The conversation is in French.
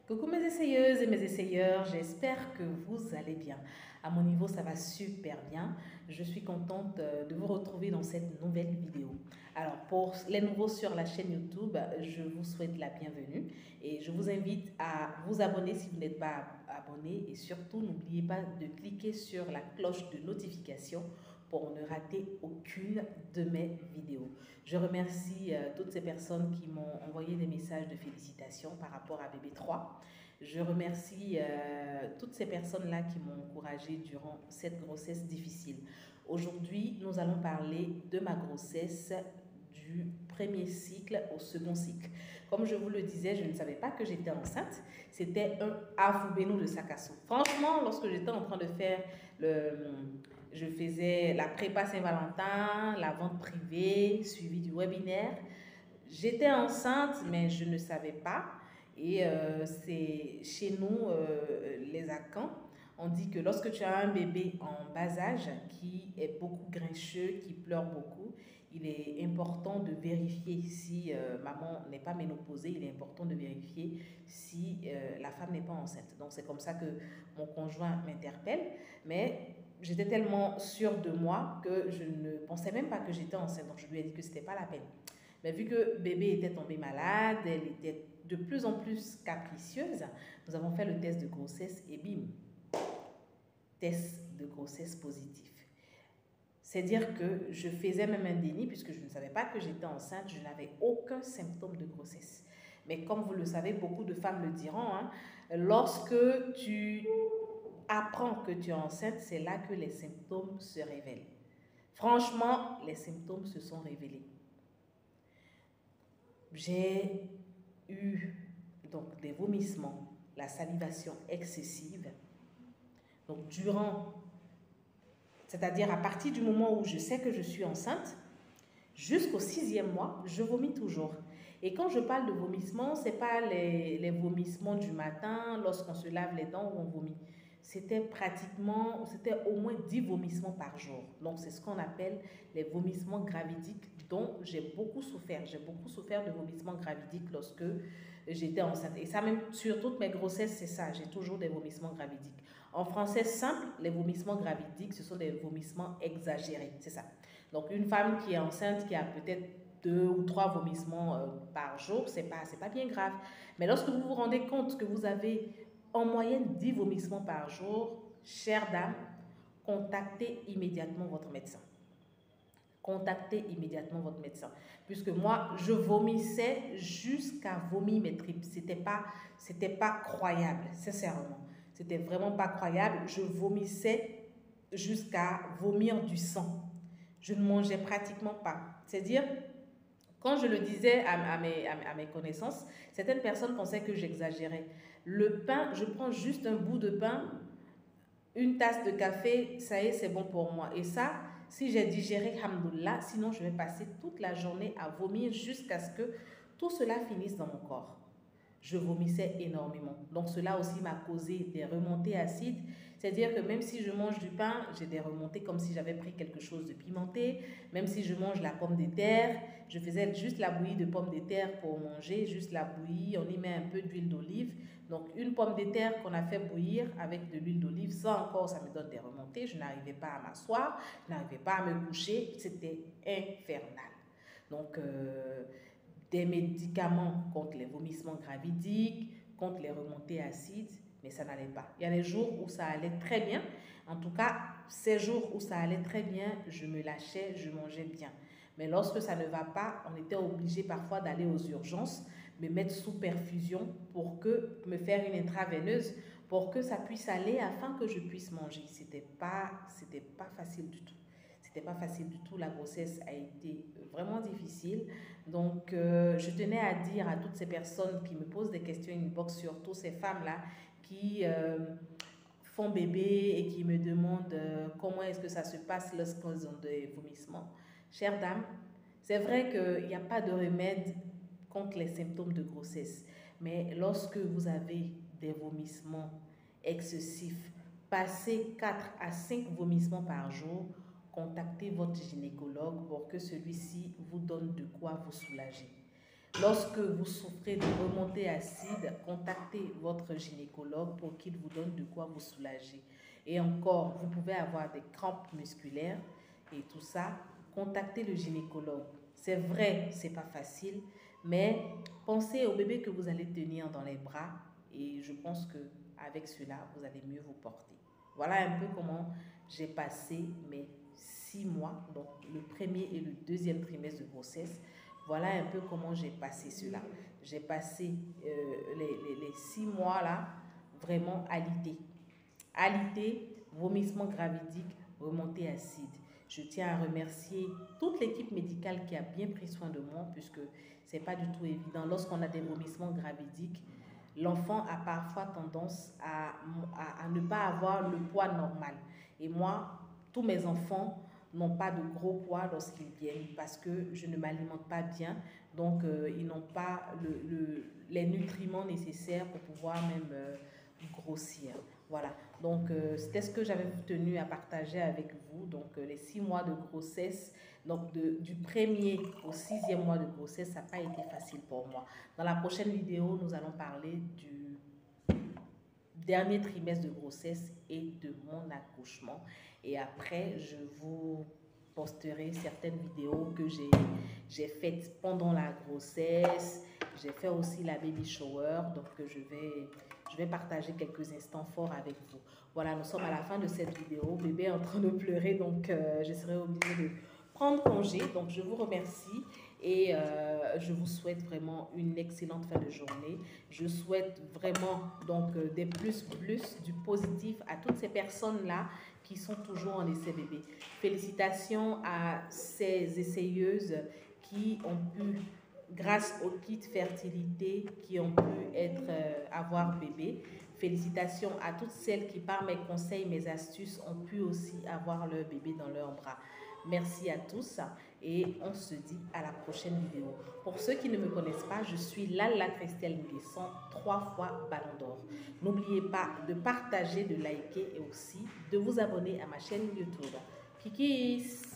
Coucou mes essayeuses et mes essayeurs, j'espère que vous allez bien. À mon niveau, ça va super bien. Je suis contente de vous retrouver dans cette nouvelle vidéo. Alors, pour les nouveaux sur la chaîne YouTube, je vous souhaite la bienvenue et je vous invite à vous abonner si vous n'êtes pas abonné et surtout, n'oubliez pas de cliquer sur la cloche de notification pour ne rater aucune de mes vidéos. Je remercie toutes ces personnes qui m'ont envoyé des messages de félicitations par rapport à bébé 3. Je remercie toutes ces personnes-là qui m'ont encouragée durant cette grossesse difficile. Aujourd'hui, nous allons parler de ma grossesse du premier cycle au second cycle. Comme je vous le disais, je ne savais pas que j'étais enceinte. C'était un affoubénou de sac à dos. Franchement, lorsque j'étais en train de faire je faisais la prépa Saint-Valentin, la vente privée, suivi du webinaire. J'étais enceinte, mais je ne savais pas. Et c'est chez nous, les Akans, on dit que lorsque tu as un bébé en bas âge qui est beaucoup grincheux, qui pleure beaucoup, il est important de vérifier si maman n'est pas ménopausée, il est important de vérifier si la femme n'est pas enceinte. Donc c'est comme ça que mon conjoint m'interpelle. Mais j'étais tellement sûre de moi que je ne pensais même pas que j'étais enceinte. Donc je lui ai dit que ce n'était pas la peine. Mais vu que bébé était tombée malade, elle était de plus en plus capricieuse, nous avons fait le test de grossesse et bim, test de grossesse positif. C'est dire que je faisais même un déni puisque je ne savais pas que j'étais enceinte, je n'avais aucun symptôme de grossesse. Mais comme vous le savez, beaucoup de femmes le diront, hein, lorsque tu apprends que tu es enceinte, c'est là que les symptômes se révèlent. Franchement, les symptômes se sont révélés. J'ai eu donc des vomissements, la salivation excessive. Donc c'est-à-dire à partir du moment où je sais que je suis enceinte, jusqu'au 6e mois, je vomis toujours. Et quand je parle de vomissement, ce n'est pas les vomissements du matin, lorsqu'on se lave les dents où on vomit. C'était au moins 10 vomissements par jour. Donc, c'est ce qu'on appelle les vomissements gravidiques dont j'ai beaucoup souffert. J'ai beaucoup souffert de vomissements gravidiques lorsque j'étais enceinte. Et ça, même sur toutes mes grossesses, c'est ça. J'ai toujours des vomissements gravidiques. En français simple, les vomissements gravidiques, ce sont des vomissements exagérés. C'est ça. Donc, une femme qui est enceinte, qui a peut-être 2 ou 3 vomissements par jour, c'est pas bien grave. Mais lorsque vous vous rendez compte que vous avez en moyenne 10 vomissements par jour, chère dame, contactez immédiatement votre médecin. Contactez immédiatement votre médecin. Puisque moi, je vomissais jusqu'à vomir mes tripes. C'était pas croyable, sincèrement. C'était vraiment pas croyable. Je vomissais jusqu'à vomir du sang. Je ne mangeais pratiquement pas. C'est-à-dire, quand je le disais à mes connaissances, certaines personnes pensaient que j'exagérais. Le pain, je prends juste un bout de pain, une tasse de café, ça y est, c'est bon pour moi. Et ça, si j'ai digéré, hamdoullah, sinon je vais passer toute la journée à vomir jusqu'à ce que tout cela finisse dans mon corps. Je vomissais énormément. Donc cela aussi m'a causé des remontées acides. C'est-à-dire que même si je mange du pain, j'ai des remontées comme si j'avais pris quelque chose de pimenté. Même si je mange la pomme de terre, je faisais juste la bouillie de pomme de terre pour manger, juste la bouillie, on y met un peu d'huile d'olive. Donc une pomme de terre qu'on a fait bouillir avec de l'huile d'olive, ça encore, ça me donne des remontées. Je n'arrivais pas à m'asseoir, je n'arrivais pas à me coucher, c'était infernal. Donc, des médicaments contre les vomissements gravidiques, contre les remontées acides, mais ça n'allait pas. Il y a des jours où ça allait très bien. En tout cas, ces jours où ça allait très bien, je me lâchais, je mangeais bien. Mais lorsque ça ne va pas, on était obligé parfois d'aller aux urgences, me mettre sous perfusion me faire une intraveineuse pour que ça puisse aller afin que je puisse manger. C'était pas facile du tout. C'était pas facile du tout. La grossesse a été vraiment difficile. Donc, je tenais à dire à toutes ces personnes qui me posent des questions inbox, surtout ces femmes-là qui font bébé et qui me demandent comment est-ce que ça se passe lorsqu'ils ont des vomissements. Chère dame, c'est vrai qu'il n'y a pas de remède contre les symptômes de grossesse, mais lorsque vous avez des vomissements excessifs, passez 4 à 5 vomissements par jour, contactez votre gynécologue pour que celui-ci vous donne de quoi vous soulager. Lorsque vous souffrez de remontée acide, contactez votre gynécologue pour qu'il vous donne de quoi vous soulager. Et encore, vous pouvez avoir des crampes musculaires et tout ça, contactez le gynécologue. C'est vrai, c'est pas facile, mais pensez au bébé que vous allez tenir dans les bras et je pense que avec cela, vous allez mieux vous porter. Voilà un peu comment j'ai passé mes 6 mois, donc le premier et le deuxième trimestre de grossesse. Voilà un peu comment j'ai passé cela. J'ai passé les 6 mois là vraiment alité. Alité, vomissement gravidique, remontée acide. Je tiens à remercier toute l'équipe médicale qui a bien pris soin de moi puisque c'est pas du tout évident. Lorsqu'on a des vomissements gravidiques, l'enfant a parfois tendance à ne pas avoir le poids normal. Et moi, tous mes enfants n'ont pas de gros poids lorsqu'ils viennent parce que je ne m'alimente pas bien. Donc, ils n'ont pas les nutriments nécessaires pour pouvoir même grossir. Voilà. Donc, c'était ce que j'avais tenu à partager avec vous. Donc, les 6 mois de grossesse, donc du premier au 6e mois de grossesse, ça n'a pas été facile pour moi. Dans la prochaine vidéo, nous allons parler du dernier trimestre de grossesse et de mon accouchement. Et après, je vous posterai certaines vidéos que j'ai faites pendant la grossesse. J'ai fait aussi la baby shower, donc je vais partager quelques instants forts avec vous. Voilà, nous sommes à la fin de cette vidéo. Bébé est en train de pleurer, donc je serai obligée de prendre congé. Donc, je vous remercie et je vous souhaite vraiment une excellente fin de journée. Je souhaite vraiment donc des plus, du positif à toutes ces personnes-là qui sont toujours en essai bébé. Félicitations à ces essayeuses qui ont pu, grâce au kit fertilité, qui ont pu avoir bébé. Félicitations à toutes celles qui, par mes conseils, mes astuces, ont pu aussi avoir leur bébé dans leurs bras. Merci à tous et on se dit à la prochaine vidéo. Pour ceux qui ne me connaissent pas, je suis Lalla Christelle Nguessan, 3 fois Ballon d'Or. N'oubliez pas de partager, de liker et aussi de vous abonner à ma chaîne YouTube. Kikis!